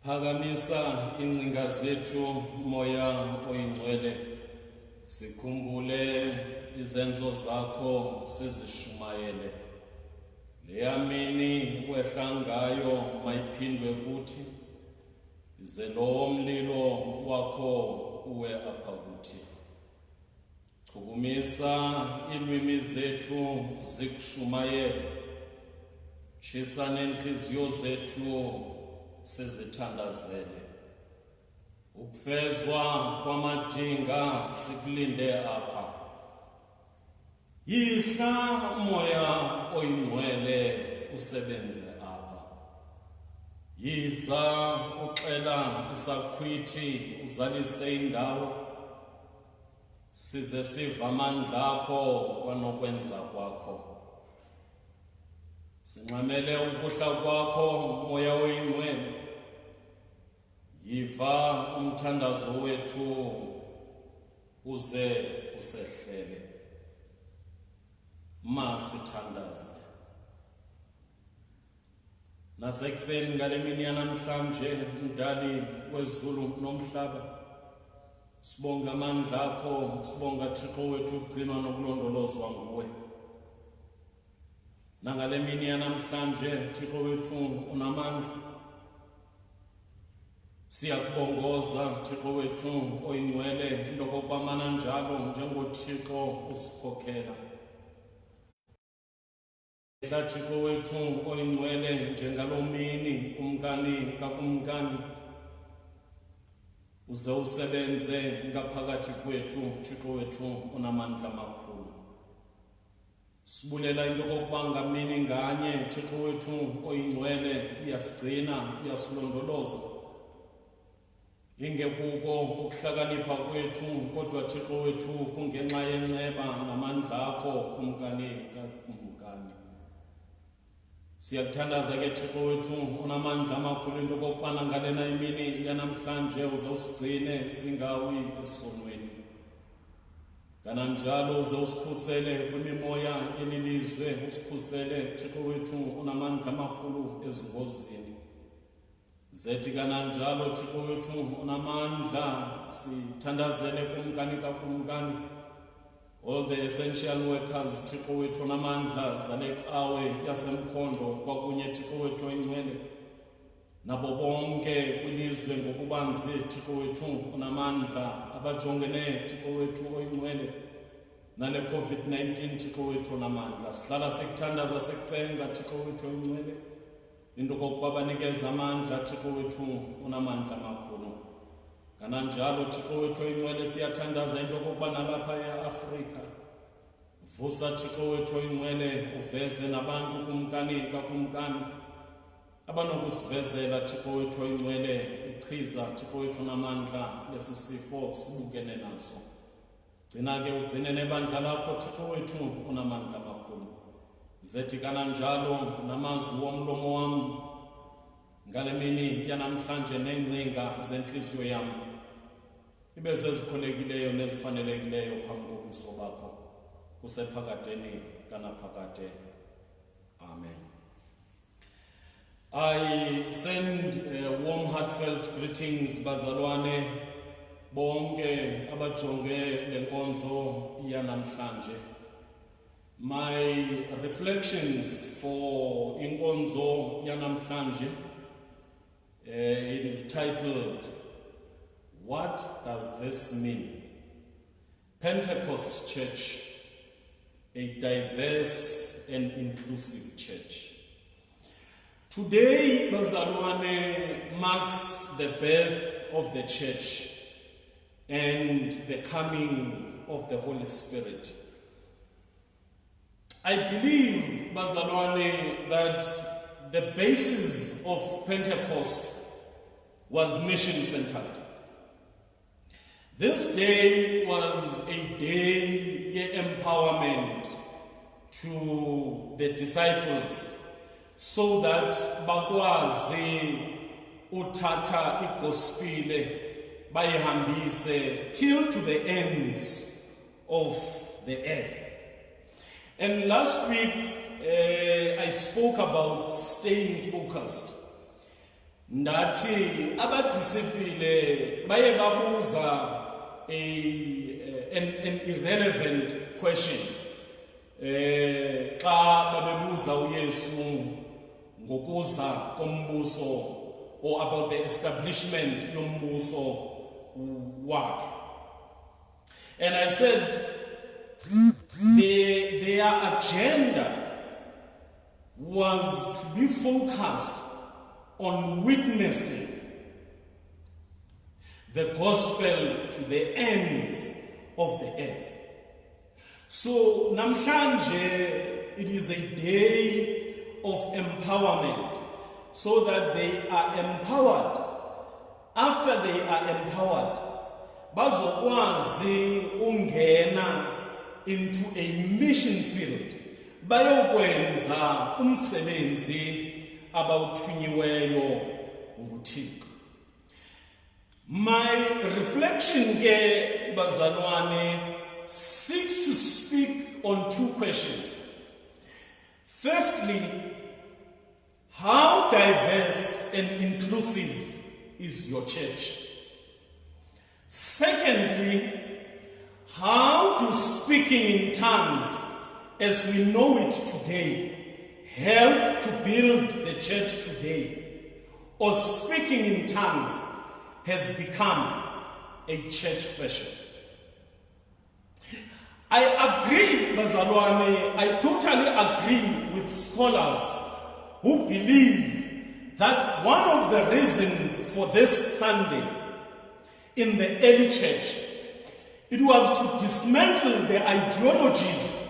Phakamisa ingcinga zethu moya oyingcwele, sikhumbule izenzo zakho sezishumayele. Leyamini wehla ngayo mayiphindwe kuthi, ize lowo mlilo wakho uwe apha kuthi. Chukumisa ilwimi zethu zikushumayele, tshisa nenhliziyo zethu sezithandazele. Ukufezwa kwamadinga sikulinde apha. Yihla moya oyingcwele usebenze apha. Yiza uxela isaqhwithi uzalise indawo, size siva amandla akho kwanokwenza kwakho. Sinxamele ukuhla kwakho moya oyingcwele, yiva umthandazo wethu uze usehlele. Masithandaze. Nasekuseni ngale mini yanamhlanje, mdali wezulu nomhlaba, sibonga amandla akho, sibonga Thixo wethu ukugcinwa nokulondolozwa nguwe. Nangale mini yanamhlanje Thixo wethu unamandla, siyakubongoza Thixo wethu oyingcwele into okokubamana njalo njengoThixo usikhokhela. Thixo wethu oyingcwele njengalo mini kumkani kakumkani, uze usebenze ngaphakathi kwethu Thixo wethu unamandla makhulu. Sibulela into kokuba ngamini nganye Thixo wethu oyingcwele uyasigcina, uyasilondoloza. Ingekuko ukuhlakanipha kwethu, kodwa Thixo wethu kungenxa yenceba namandla akho kumkani kakumkani. Siyakuthandaza ke Thixo wethu unamandla amakhulu into kokubana ngalena imini yanamhlanje uze usigcine singawi esonweni. Kananjalo uze usikhusele kwimimoya elilizwe, usikhusele Thixo wethu unamandla amakhulu ezingozini. Zethi kananjalo Thixo wethu unamandla, sithandazele kumkani kakumkani, all the essential workers Thixo wethu unamandla zale cawe yasemkhondo kwakunye Thixo wethu oyingcwele, nabo bonke kwilizwe ngokubanzi Thixo wethu unamandla, abajongene Thixo wethu oyingcwele nale COVID-19 Thixo wethu unamandla. Sihlala sikuthandaza sikucenga Thixo wethu oyingcwele into kokuba banikeza amandla Thixo wethu unamandla makhulu. Kananjalo Thixo wethu oyingcwele siyathandaza into kokuba nalapha eAfrika, vusa Thixo wethu oyingcwele uveze nabantu kumkani kakumkani abanokusivezela Thixo wethu oyingcwele ichiza Thixo wethu unamandla lesisifo sibukene naso. Gcina ke ugcine nebandla lakho Thixo wethu unamandla makhulu. Zethi kananjalo namazwi womlomo wami ngale mini yanamhlanje nengcinga zenhliziyo yami ibe zezikholekileyo nezifanelekileyo phambi kobuso bakho kusephakadeni kanaphakade. Amen. I send warm heartfelt greetings bazalwane bonke abajonge lenkonzo yanamhlanje. My reflections for inkonzo yanamhlanje, it is titled, What Does This Mean? Pentecost Church, a diverse and inclusive church. Today, bazalwane, marks the birth of the church and the coming of the Holy Spirit. I believe, bazalwane, that the basis of Pentecost was mission-centered. This day was a day of empowerment to the disciples so that bakwazi uthatha igospile bayihambise till to the ends of the earth. And last week I spoke about staying focused. ndathi abadisipile baye babuza an irrelevant question xa babebuza uYesu ngokuza kombuso or about the establishment yombuso wakhe. And I said their agenda was to be focused on witnessing the gospel to the ends of the earth. So namhlanje it is a day of empowerment, so that they are empowered. After they are empowered, bazokwazi ungena into a mission field, bayokwenza umsebenzi abawuthunyiweyo nguThixo. My reflection ke bazalwane seeks to speak on two questions. Firstly, how diverse and inclusive is your church? Secondly, how do speaking in tongues as we know it today help to build the church today? Or speaking in tongues has become a church fashion? I agree, bazalwane, I totally agree with scholars who believe that one of the reasons for this Sunday in the early church, it was to dismantle the ideologies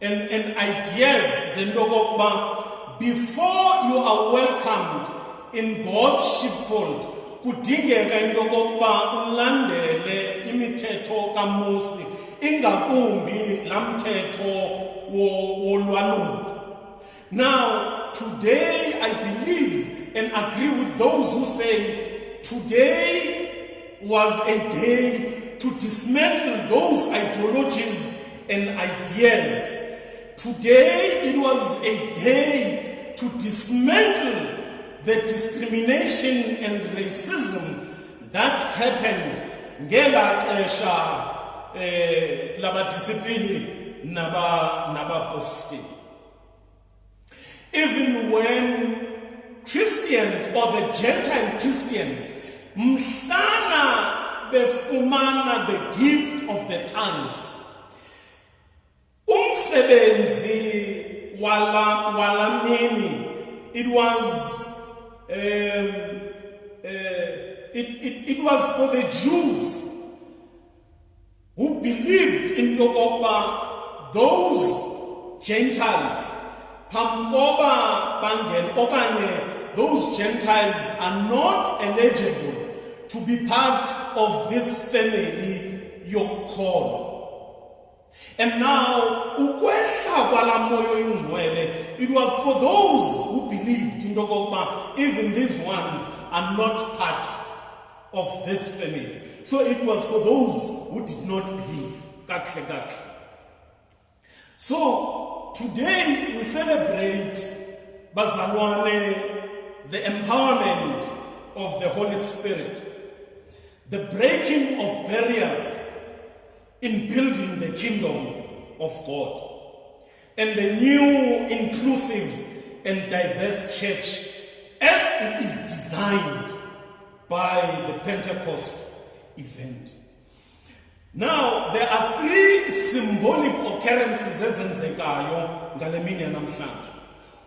and ideas zendokokuba before you are welcomed in God's sheepfold, kudingeka into kokuba ulandele imithetho kaMose, ingakumbi lamthetho wolwaluko. Now, today I believe and agree with those who say today was a day to dismantle those ideologies and ideas. Today it was a day to dismantle the discrimination and racism that happened ngela xesha labadisipili nabapostoli. Even when Christians or the Gentile Christians mhlana befumana the gift of the tongues, umsebenzi walamini, it was it was for the Jews who believed in Yokoba, those Gentiles, Pamkoba Bangen Okanye, those Gentiles are not eligible to be part of this family Yokol. And now, it was for those who believed in Yokoba, even these ones are not part of this family. So it was for those who did not believe. So today we celebrate Bazalwane, the empowerment of the Holy Spirit, the breaking of barriers in building the kingdom of God, and the new inclusive and diverse church as it is designed by the Pentecost event. Now, there are three symbolic occurrences ezenzekayo ngale mini namhlanje.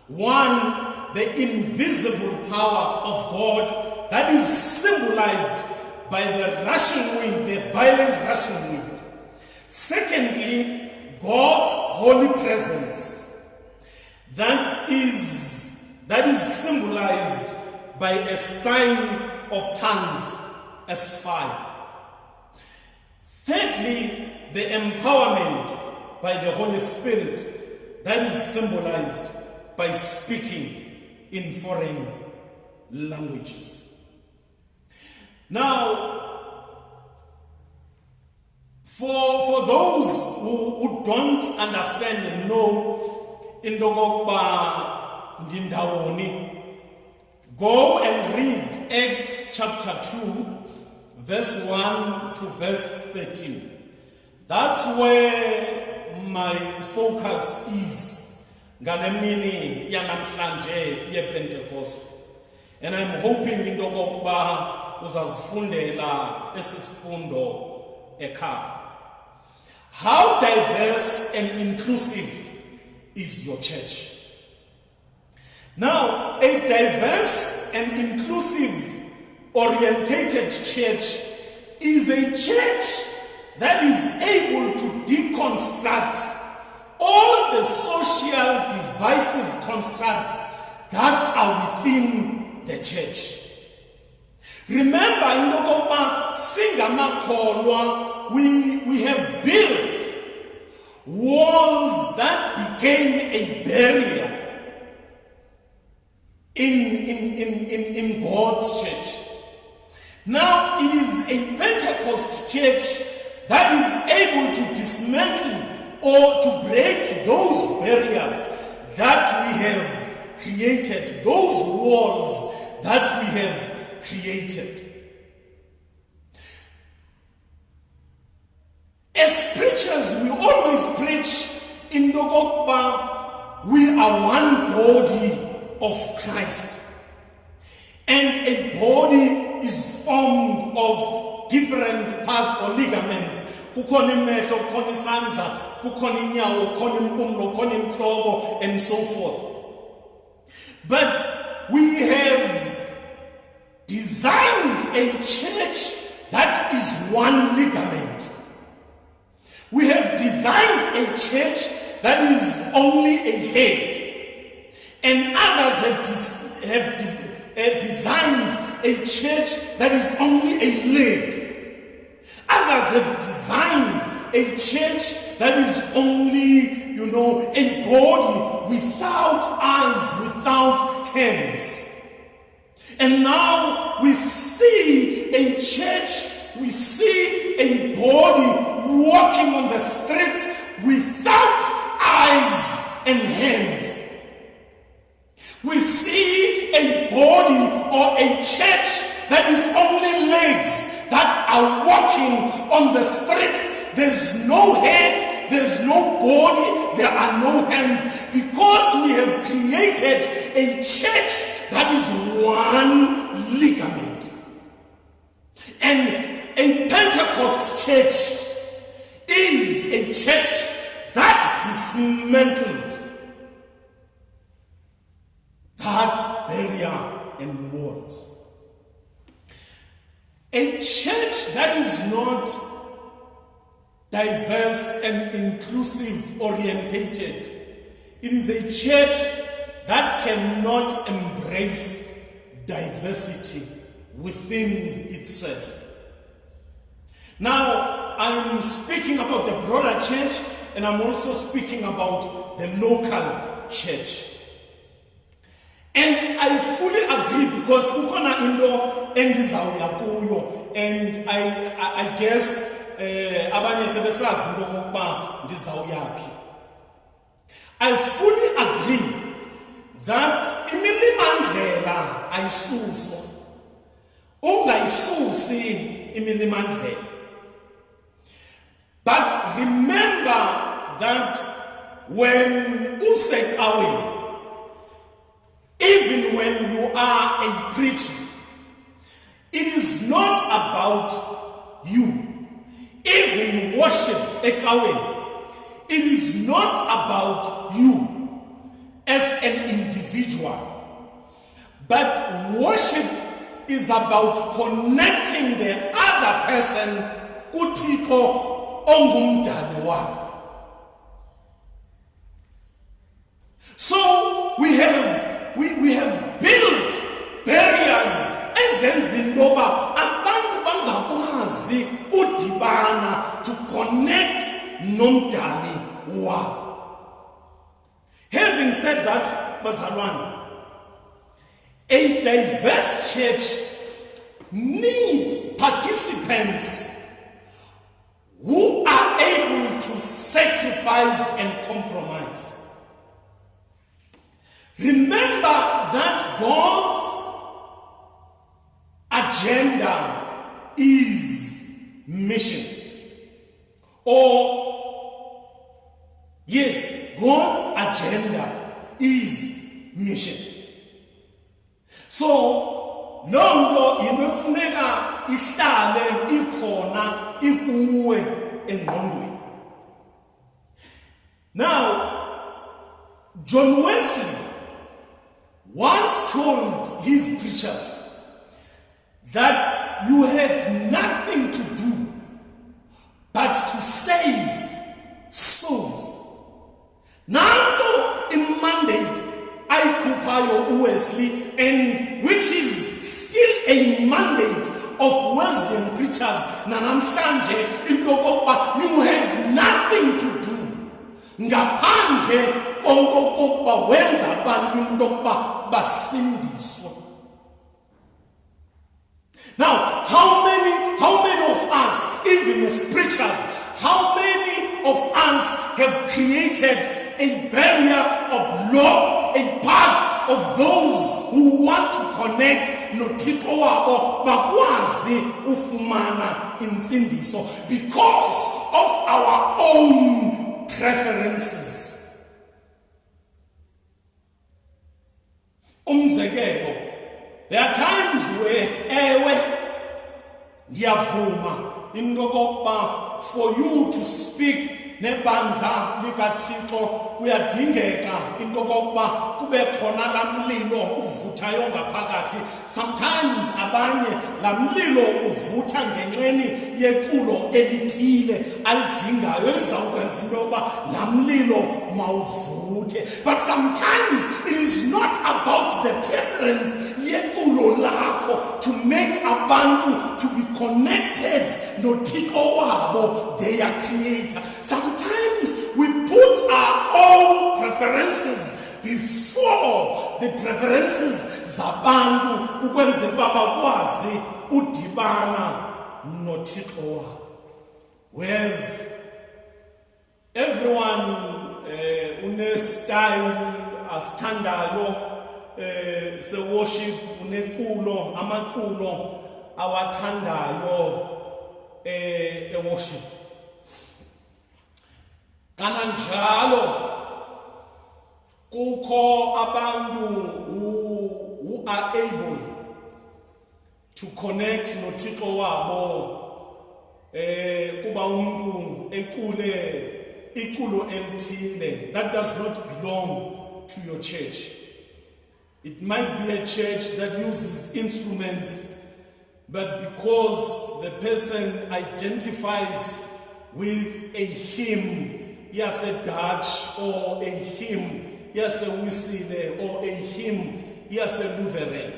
One, the invisible power of God that is symbolized by the rushing wind, the violent rushing wind. Secondly, God's holy presence that is symbolized by a sign of tongues as fire. Thirdly, the empowerment by the Holy Spirit that is symbolized by speaking in foreign languages. Now, for those who don't understand and know in Ndindawoni, Go and read Acts chapter 2, verse 1 to verse 13. That's where my focus is. Ngale mini yanamhlanje yePentecost. And I'm hoping into kokuba uzazifundela esisifundo ekhaya. How diverse and inclusive is your church? Now, a diverse and inclusive orientated church is a church that is able to deconstruct all the social divisive constructs that are within the church. Remember, in Okoba Singamakholwa, we have built walls that became a barrier in God's church. Now it is a Pentecost church that is able to dismantle or to break those barriers that we have created, those walls that we have created. As preachers, we always preach in Dogokba, we are one body of Christ. And a body is formed of different parts or ligaments. Kukhona imehlo, kukhona isandla, kukhona inyawo, kukhona impumlo, kukhona inhloko, and so forth. But we have designed a church that is one ligament. We have designed a church that is only a head. And others have designed a church that is only a leg. Others have designed a church that is only, a body without eyes, without hands. And now we see a church, we see a body walking on the streets without eyes and hands. We see a body or a church that is only legs that are walking on the streets. There's no head, there's no body, there are no hands, because we have created a church that is one ligament. And a Pentecost church is a church that dismantled that barrier and walls. A church that is not diverse and inclusive orientated, it is a church that cannot embrace diversity within itself. Now, I'm speaking about the broader church, and I'm also speaking about the local church. And I fully agree, because ukona into endizawuya kuyo, and I guess abanye sebesazi into okokuba ndizawuyaphi. I fully agree that imilimandlela ayisuswa. Ungayisusi imilimandlela. But remember that when usecaweni, even when you are a preacher, it is not about you. Even worship, ecaweni, it is not about you as an individual. But worship is about connecting the other person kuThixo ongumdali wakhe. So we have built barriers ezenza intoba abantu bangakwazi udibana to connect nomdali wabo. Having said that, bazalwane, a diverse church needs participants who are able to sacrifice and compromise. Remember that God's mission. Or, yes, God's agenda is mission. So, lonto into ekufuneka ihlale ikhona ikuwe engqondweni. Now, John Wesley once told his preachers that you had nothing to do but to save souls. Nanso imandate ayikhuphayo uWesley, and which is still a mandate of Wesleyan preachers nanamhlanje, into yokokuba you have nothing to do ngaphandle kokokuba wenza abantu into yokuba basindiswe. Now, how many of us, even as preachers, how many of us have created a barrier, a block, a path of those who want to connect noThixo wabo bakwazi ufumana insindiso because of our own preferences? Umzekelo, there are times where ndiyavuma into yokokuba for you to speak nebandla likaThixo kuyadingeka into yokokuba kube khona lamlilo uvuthayo ngaphakathi. Sometimes abanye lamlilo uvutha ngenxeni yeculo elithile alidingayo elizawukwenza into yokuba lamlilo mawuvuthe. But sometimes it is not about the preference yeculo lakho to make abantu to be connected noThixo wabo, their creator. Sometimes we put our own preferences before the preferences zabantu ukwenzela uba bakwazi udibana noThixo wabo. We have everyone une-style asithandayo se-worship, uneculo, amaculo awathandayo e-worship. Kananjalo kukho abantu who are able to connect noThixo wabo kuba umuntu ecule iculo elithile that does not belong to your church. It might be a church that uses instruments, but because the person identifies with a hymn, yes, a Dutch, or a hymn, yes, a Wisile, or a hymn, yes, a Lutheran,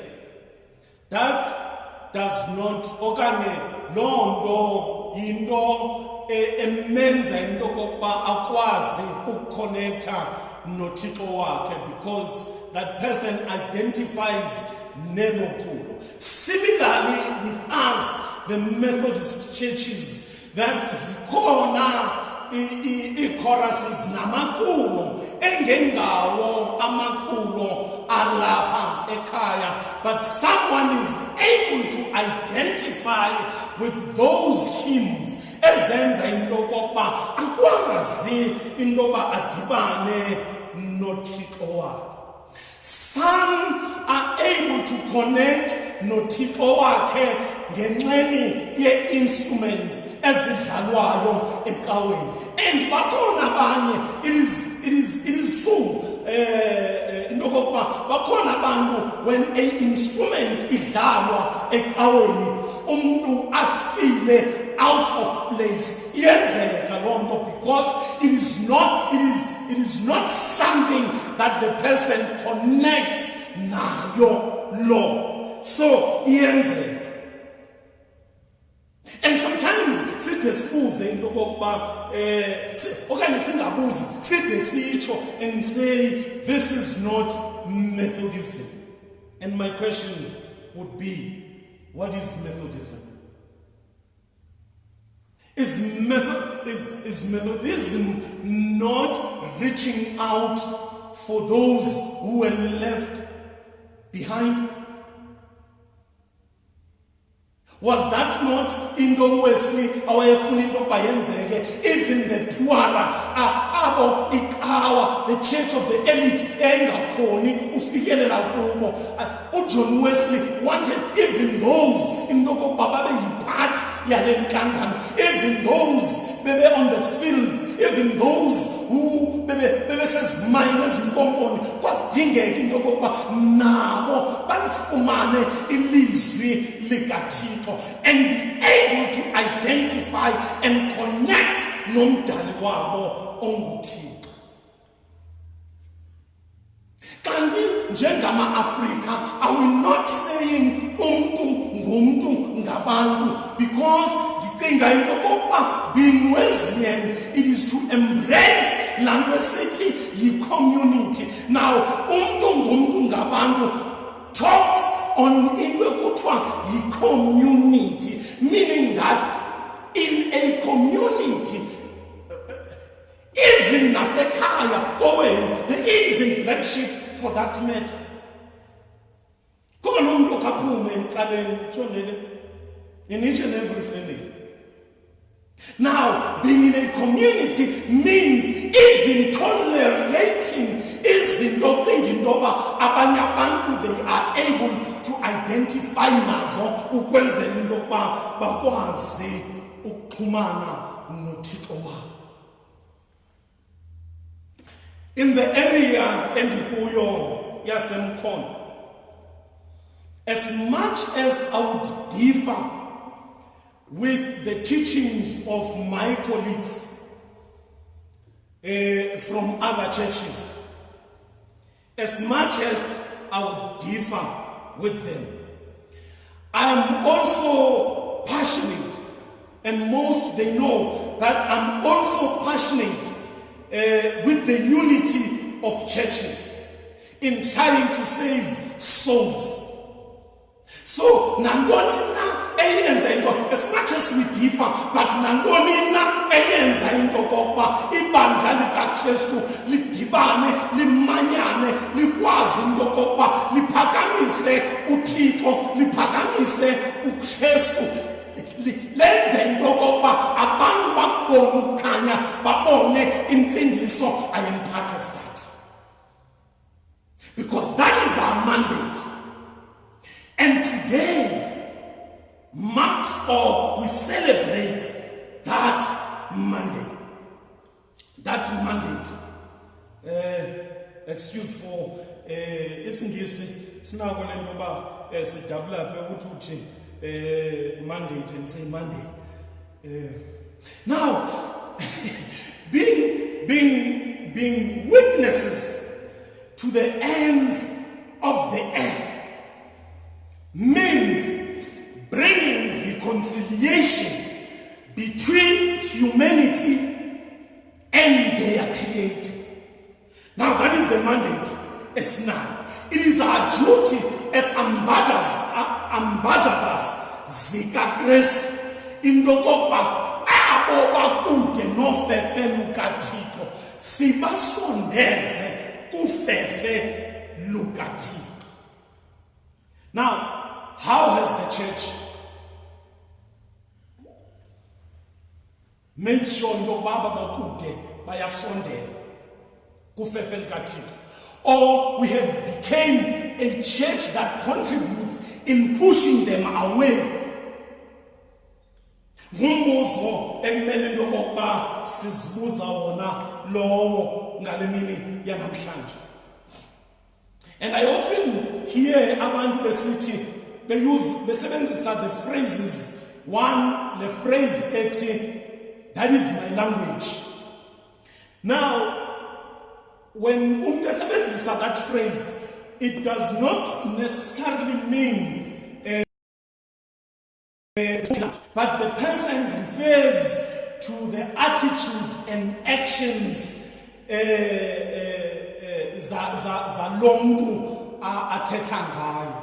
that does not, okanye lonto into emenza into kokuba akwazi ukuconnecta noThixo wakhe, because that person identifies nenoculo. Similarly with us, the Methodist churches, that zikhona i-choruses namaculo engengawo amaculo alapha ekhaya, but someone is able to identify with those hymns ezenza into yokokuba akwazi into yoba adibane noThixo wakhe. Some are able to connect noThixo wakhe ngenxeni ye-instruments ezidlalwayo ecaweni. And bakhona abanye, it is true, into yokokuba bakhona abantu when an instrument idlalwa ecaweni umuntu afile out of place. Iyenzeka lonto because it is not something that the person connects nayo lo. So iyenzeka. And sometimes side sibuze into yokokuba okanye singabuzi side sitsho and say this is not Methodism. And my question would be, what is Methodism? Is Methodism not reaching out for those who were left behind? Was that not into Wesley awayefuna into bayenzeke? Even the poorer abo ikawa, the church of the elite engakhoni ufikelela kubo. John Wesley wanted even those into kokuba babe yipart yale nhlangano, even those bebe on the fields, even those who bebe sezimine ezinkomponi, kwadingeka into kokuba nabo balifumane ilizwi likaThixo and be able to identify and connect nomdali wabo onguThixo. Kanti njengama-Afrika, are we not saying umntu ngumntu ngabantu? Because ndicinga into kokuba being Wesleyan, it is to embrace laa nto esithi yi-community. Now, umntu ngumntu ngabantu talks on into ekuthiwa yi-community, meaning that in a community, even nasekhaya kowenu, there is a black sheep for that matter. Khona umuntu okaphume ecaleni tshonele in each and every family. Now, being in a community means even tolerating izinto thinking intoba abanye abantu they are able to identify nazo ukwenzela into yokuba bakwazi ukuxhumana noThixo wabo. In the area endikuyo yaseMkhono, as much as I would differ with the teachings of my colleagues from other churches, as much as I would differ with them, I am also passionate, and most they know that I'm also passionate with the unity of churches in trying to save souls. So, nandoni na eyenza into, as much as we differ, but nandoni na eyenza into kokuba ibandla likaKristu lidibane, limanyane, likwazi into kokuba liphakamise uThixo, liphakamise uKristu, lenze into kokuba abantu babone ukukhanya, babone intsindiso. I am part of that, because that is our mandate. And today marks, or we celebrate that mandate. That mandate. Excuse for isingisi sinako le nto ba sidevelop ukuthi mandate and say Monday. Now, being witnesses to the ends of the earth means bringing reconciliation between humanity and their Creator. Now, that is the mandate. It's not. It is our duty as ambassadors zika Kristu into kokuba abo bakude nofefe lukaThixo sibasondeze kufefe lukaThixo. Now, how has the church made sure into baba bakude bayasondela kufefe lukaThixo? Or we have become a church that contributes in pushing them away? Ngumbuzo ekumele into kokuba sizibuza wona lowo ngale mini yanamhlanje. And I often hear abantu besithi besebenzisa the phrases, the phrase ethi, that is my language. Now, when besebenzisa that phrase, it does not necessarily mean but the person refers to the attitude and actions zalomntu athetha ngayo.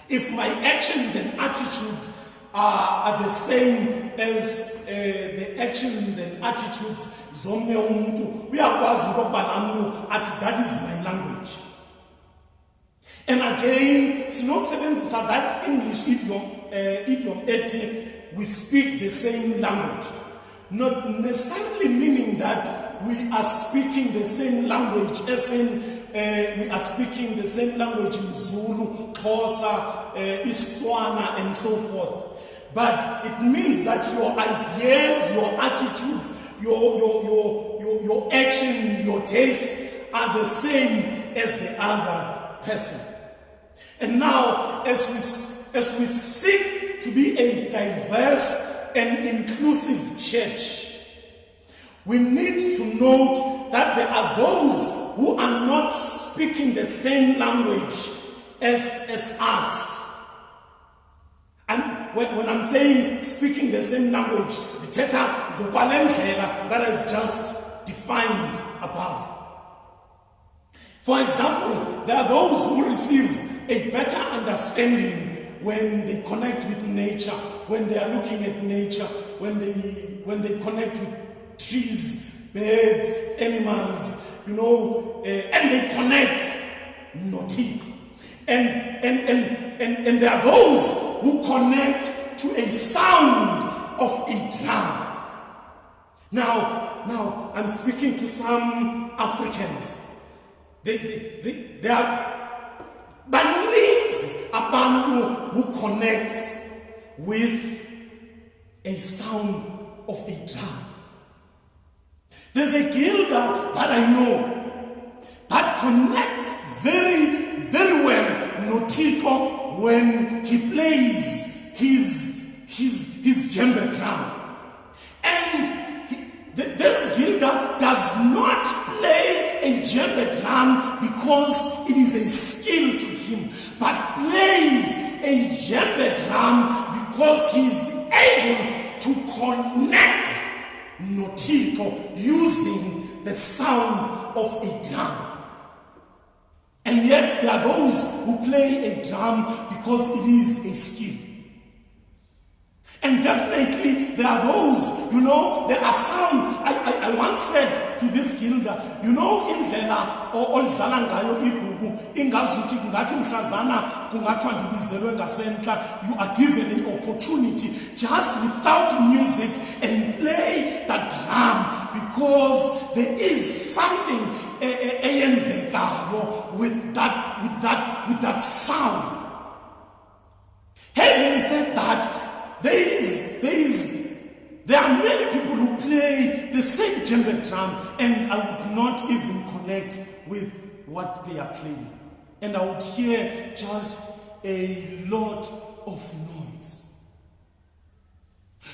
If my actions and attitude are the same as the actions and attitudes zomnye umuntu, uyakwazi ngokuba namntu athi that is my language. And again, sinokusebenzisa that English idiom idiom ethi, we speak the same language. Not necessarily meaning that we are speaking the same language, as in we are speaking the same language in Zulu, Xhosa, Istswana, and so forth. But it means that your ideas, your attitudes, your action, your taste are the same as the other person. And now, as we seek to be a diverse and inclusive church, we need to note that there are those who are not speaking the same language as us. And when I'm saying speaking the same language, the theta that I've just defined above. For example, there are those who receive a better understanding when they connect with nature, when they are looking at nature, when they connect with trees, birds, animals, and they connect noti. And there are those who connect to a sound of a drum. Now I'm speaking to some Africans. They are baninzi abantu who connect with a sound of a drum. There's a Gilda that I know that connects very, very well Notiko when he plays his djembe drum. And this Gilda does not play a djembe drum because it is a skill to him, but plays a djembe drum because he is able to connect Notiko using the sound of a drum. And yet there are those who play a drum because it is a skill. And definitely there are those, there are sounds. I once said to this Gilda, indlela odlala ngayo ibhubu ingazuthi kungathi mhlazana kungathiwa ndibizelwe ngasentla. You are given an opportunity just without music and play the drum because there is something eyenzekayo with that sound. Having said that, there are many people who play the same djembe drum, and I would not even connect with what they are playing. And I would hear just a lot of noise.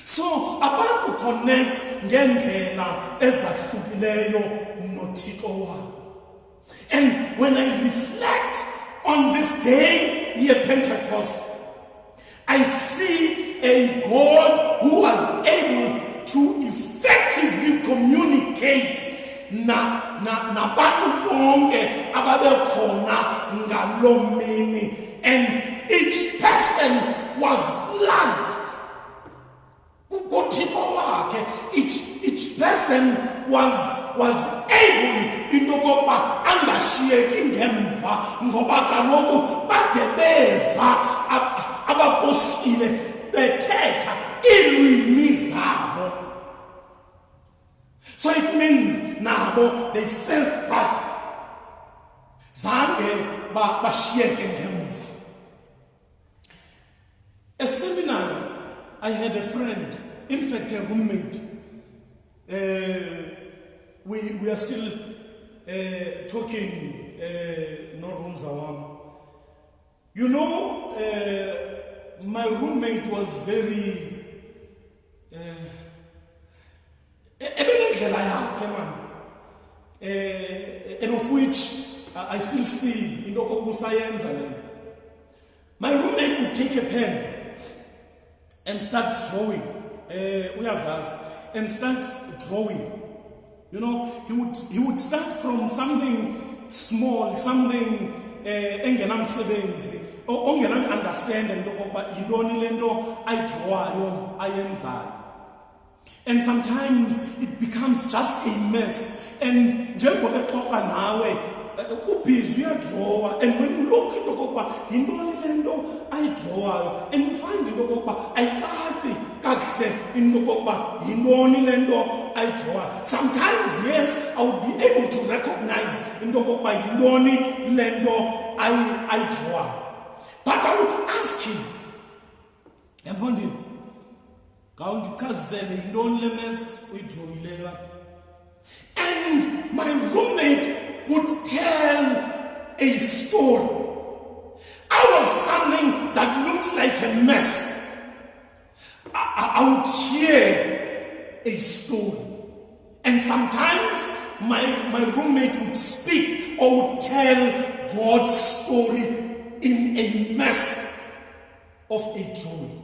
So, abantu connect ngendlela ezahlukileyo noThixo wabo. And when I reflect on this day, here Pentecost, I see a God who was able to effectively communicate nabantu bonke ababekhona ngaloo mini, and each person was plugged kuThixo wakhe. Each person was able into okokuba angashiyeki ngemva, ngoba kaloku bade beva abapostile bethetha iilwimi zabo. So it means nabo they felt proud. Zange bashiyeke ngemva. A seminary, I had a friend, in fact a roommate. We are still talking, no rooms awam. My roommate was very and of which I still see my roommate would take a pen and start drawing, and start drawing. He would start from something small, something engenamsebenzi ongenam-understand into okokuba yintoni le nto ayidrawayo ayenzayo. And sometimes it becomes just a mess. And njengoba exoxa nawe ubhizi uyadrawa, and when you look into okokuba yintoni le nto ayidrawayo ayidrawayo, and you find into okokuba ayikati kakuhle into okokuba yintoni le nto ayidrawayo. Sometimes, yes, I would be able to recognize into okokuba yintoni le nto ayidrawayo. But I would ask him, yamfondini, ngawundichazele yintoni le mess uyidrowileyo apha. And my roommate would tell a story out of something that looks like a mess. I would hear a story. And sometimes my roommate would speak or would tell God's story in a mess of a drawing.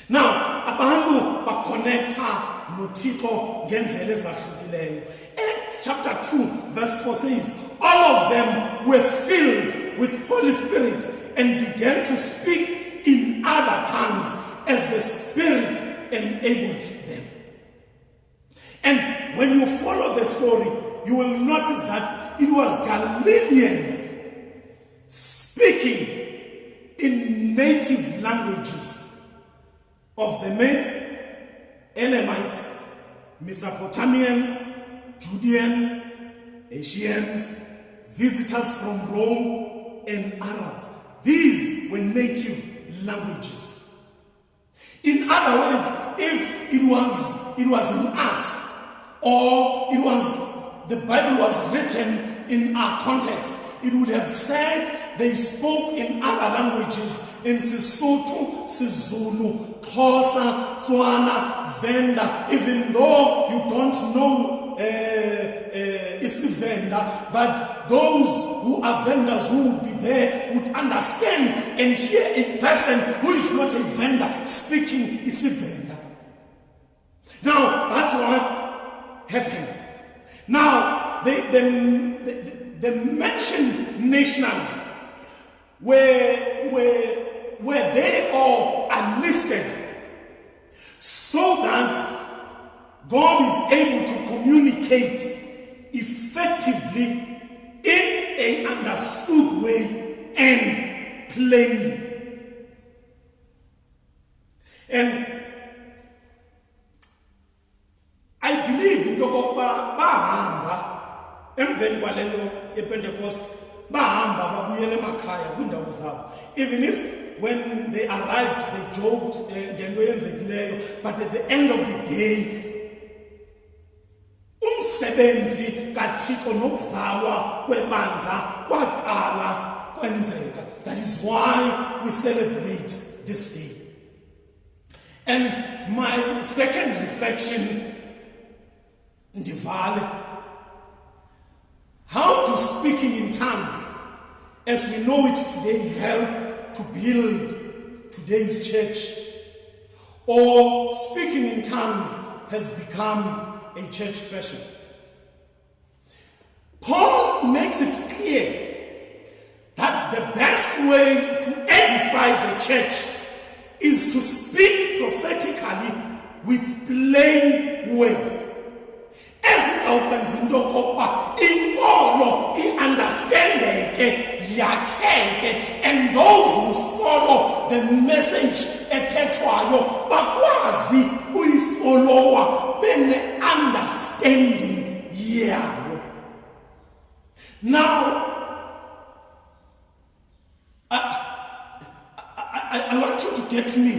Now, abantu baconnecta noThixo ngendlela ezahlukileyo. Acts chapter 2 verse 4 says, all of them were filled with Holy Spirit and began to speak in other tongues as the Spirit enabled them. And when you follow the story, you will notice that it was Galileans speaking in native languages of the Medes, Elamites, Mesopotamians, Judeans, Asians, visitors from Rome, and Arabs. These were native languages. In other words, if it was in us, or the Bible was written in our context, it would have said they spoke in other languages, in Sesotho, Sizulu, Xhosa, Tswana, Venda, even though you don't know Isivenda, but those who are vendors who would be there would understand and hear a person who is not a vendor speaking Isivenda. Now, that's what happened. Now, the mentioned nations where they all are listed so that God is able to communicate effectively in an understood way and plainly. And I believe in the bahamba emveni kwalelo ePentecost bahamba babuyele emakhaya kwindawo zabo. Even if when they arrived they joked ngento yenzekileyo, but at the end of the day umsebenzi kaThixo nokuzalwa kwebandla kwaqala kwenzeka. That is why we celebrate this day. And my second reflection, ndivale, how do speaking in tongues as we know it today help to build today's church? Or speaking in tongues has become a church fashion? Paul makes it clear that the best way to edify the church is to speak prophetically with plain words. Ezizawukwenza into okokuba inkolo iunderstandeke, yakheke, and those who follow the message ethethwayo bakwazi uyifollowa bene-understanding yayo. Now, I want you to get me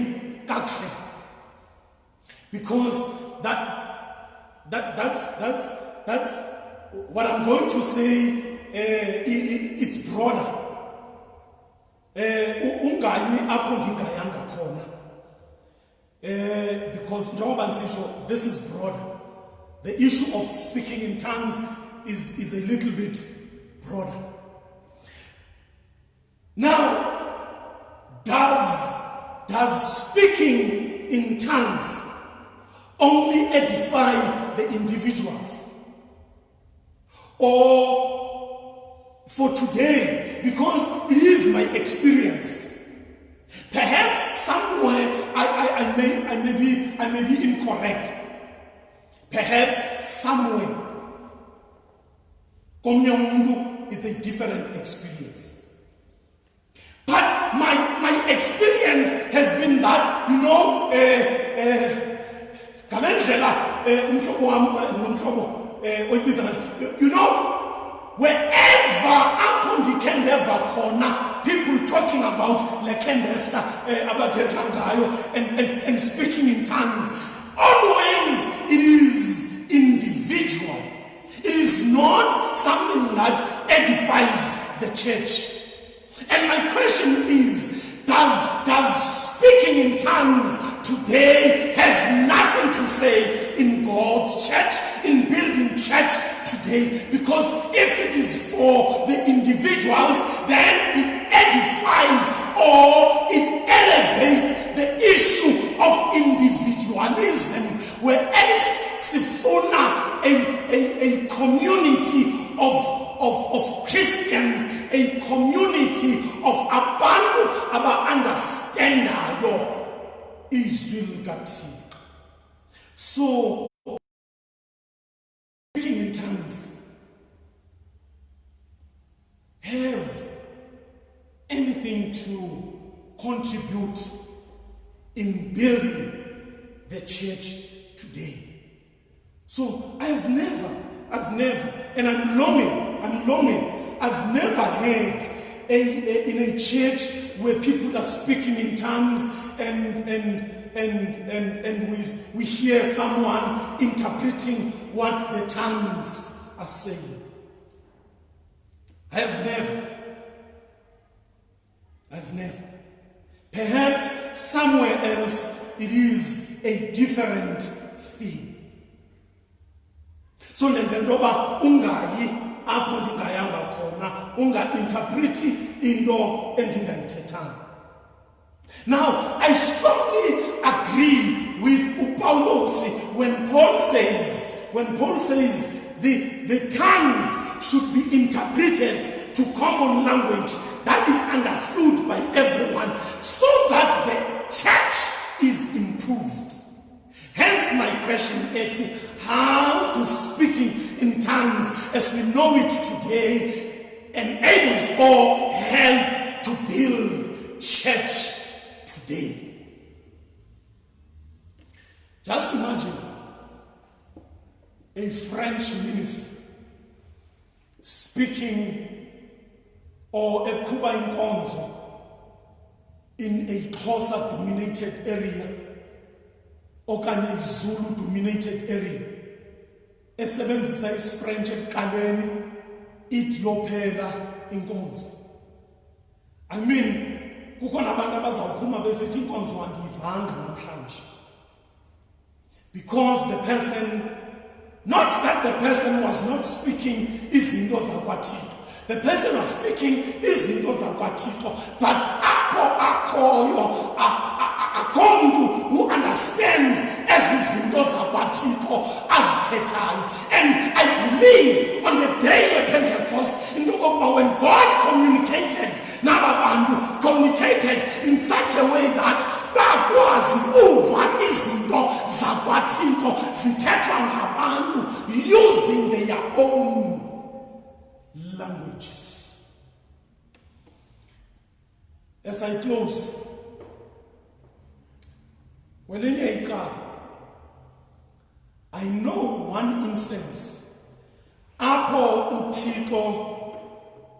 kakuhle, because that's what I'm going to say. It's broader. Ungayi apho ndingayanga khona. Because njengoba ndisitsho, this is broader. The issue of speaking in tongues is a little bit broader. Now, does speaking in tongues only edify the individuals? Or for today, because it is my experience, perhaps somewhere I may be incorrect. Perhaps somewhere komnye umuntu it's a different experience. But my ngendlela umhlobo wami nomhlobo oyibiza kanje. You know, wherever apho ndikhendeva khona, people talking about lekhendesta abathetha ngayo and speaking in tongues, always it is individual. It is not something that edifies the church. And my question is, does speaking in tongues today has nothing to say in God's church, in building church today? Because if it is for the individuals, then it edifies or it elevates the issue of individualism, whereas sifuna a community of Christians, a community of abantu aba-understandayo izwi likaThixo. So, speaking in tongues have anything to contribute in building the church today. So I've never, and I'm longing, I've never heard in a church where people are speaking in tongues and we hear someone interpreting what the tongues are saying. I've never. Perhaps somewhere else it is a different thing. So ndendoba ungayi apho ndingayanga khona, unga-interpreti into endingayithethanga. Now, I strongly agree with Paulos when Paul says the tongues should be interpreted to common language that is understood by everyone, so that the church is improved. Hence my question, Eti, how does speaking in tongues as we know it today enables or help to build church today? Just imagine a French minister speaking or a Kuba inkonzo in a Xhosa dominated area or a Zulu dominated area. Esebenzisa is-French ekuqaleni ithi yophela inkonzo. I mean, kukhona abantu abazawuphuma besithi inkonzo andiyivanga namhlanje. Because the person, not that the person was not speaking izinto zakwaThixo. The person was speaking izinto zakwaThixo, but akhoyo akho umuntu who understands ezizinto zakwaThixo azithethayo. And I believe on the day of Pentecost, when God communicated in such a way that bakwazi uva izinto zakwaThixo zithethwa ngabantu using their own languages. As I close, I know one instance apho uThixo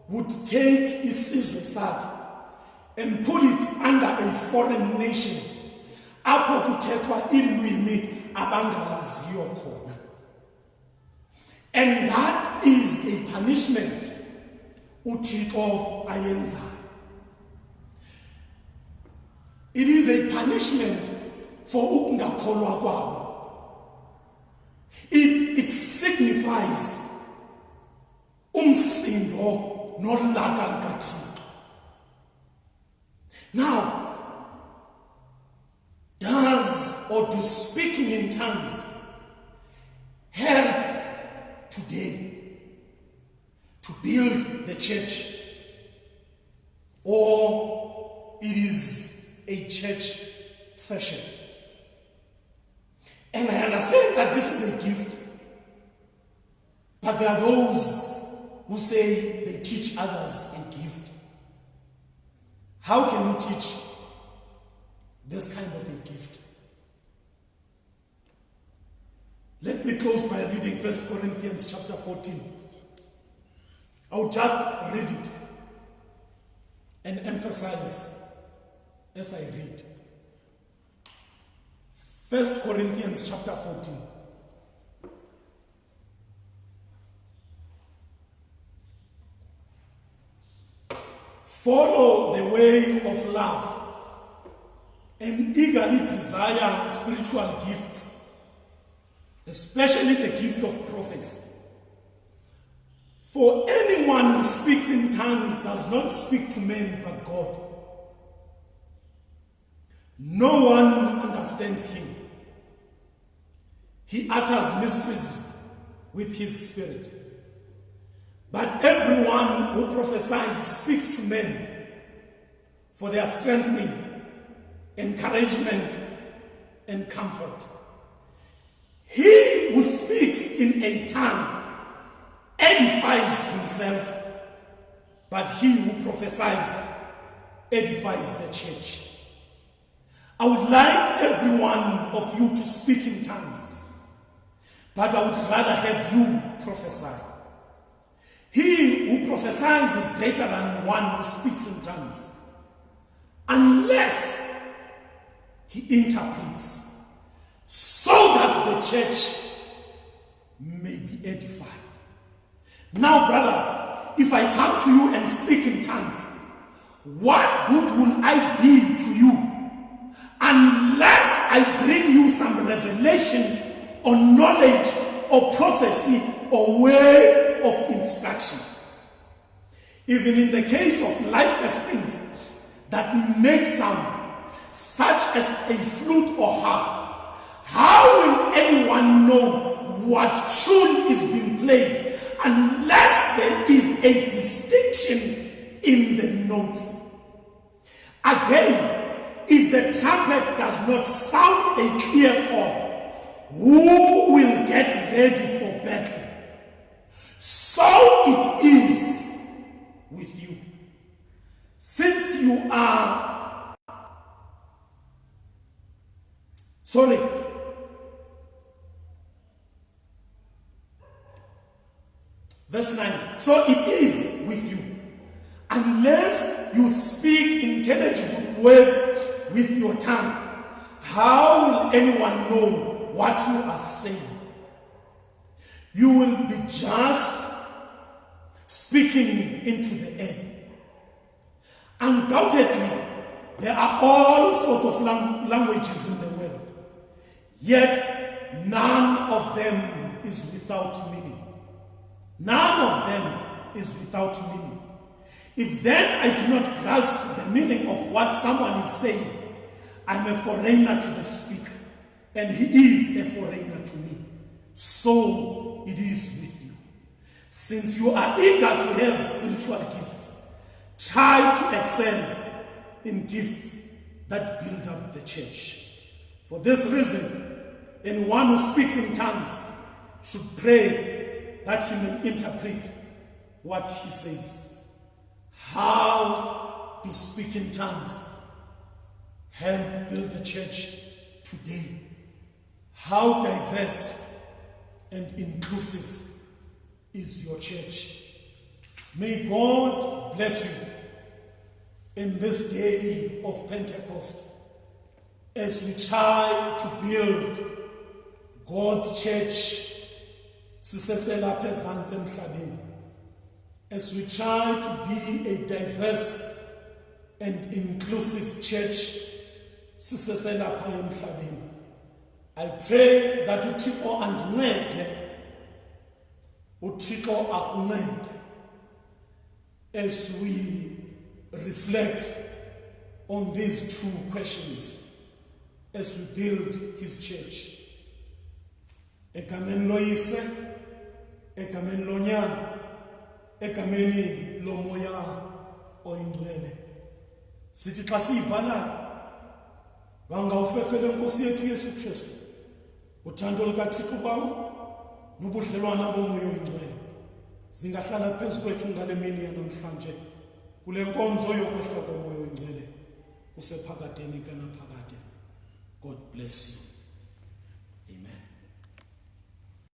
would take isizwe sakhe and put it under a foreign nation apho kuthethwa ilwimi abangalaziyo khona. And that is a punishment uThixo ayenzayo. It is a punishment for ukungakholwa kwabo. It signifies umsindo nolaka likaThixo. Now, do speaking in tongues help today to build the church, or it is a church fashion? And I understand that this is a gift, but there are those who say they teach others a gift. How can you teach this kind of a gift? close by reading 1 Corinthians chapter 14. I'll just read it and emphasize as I read. 1 Corinthians chapter 14. Follow the way of love and eagerly desire spiritual gifts, especially the gift of prophecy. For anyone who speaks in tongues does not speak to men but God. No one understands him. He utters mysteries with his spirit. But everyone who prophesies speaks to men for their strengthening, encouragement, and comfort. He who speaks in a tongue edifies himself, but he who prophesies edifies the church. I would like every one of you to speak in tongues, but I would rather have you prophesy. He who prophesies is greater than one who speaks in tongues, unless he interprets, so that the church may be edified. Now, brothers, if I come to you and speak in tongues, what good will I be to you unless I bring you some revelation or knowledge or prophecy or word of instruction? Even in the case of lifeless things that make sound, such as a flute or harp, how will anyone know what tune is being played unless there is a distinction in the notes? Again, if the trumpet does not sound a clear call, who will get ready for battle? So it is with you. Since you are Verse 9. So it is with you. Unless you speak intelligible words with your tongue, how will anyone know what you are saying? You will be just speaking into the air. Undoubtedly, there are all sorts of languages in the world, yet none of them is without meaning. None of them is without meaning. If then I do not grasp the meaning of what someone is saying, I'm a foreigner to the speaker, and he is a foreigner to me. So it is with you. Since you are eager to have spiritual gifts, try to excel in gifts that build up the church. For this reason, anyone who speaks in tongues should pray that he may interpret what he says. How to speak in tongues help build the church today? How diverse and inclusive is your church? May God bless you in this day of Pentecost as we try to build God's church, as we try to be a diverse and inclusive church. I pray that uThixo andincede, uThixo akuncede as we reflect on these two questions as we build his church. Egameni loyise, egameni lonyana, egameni lomoya oyingcwele. Sithi xa siyivana bangawufefele Nkosi yethu Yesu Kristu, uthando lukaThixo bawo nobudlelwana bomoya oyingcwele zingahlala phezu kwethu ngale mini yanamhlanje kule nkonzo yokwehla komoya oyingcwele kusephakadeni kanaphakade. God bless you.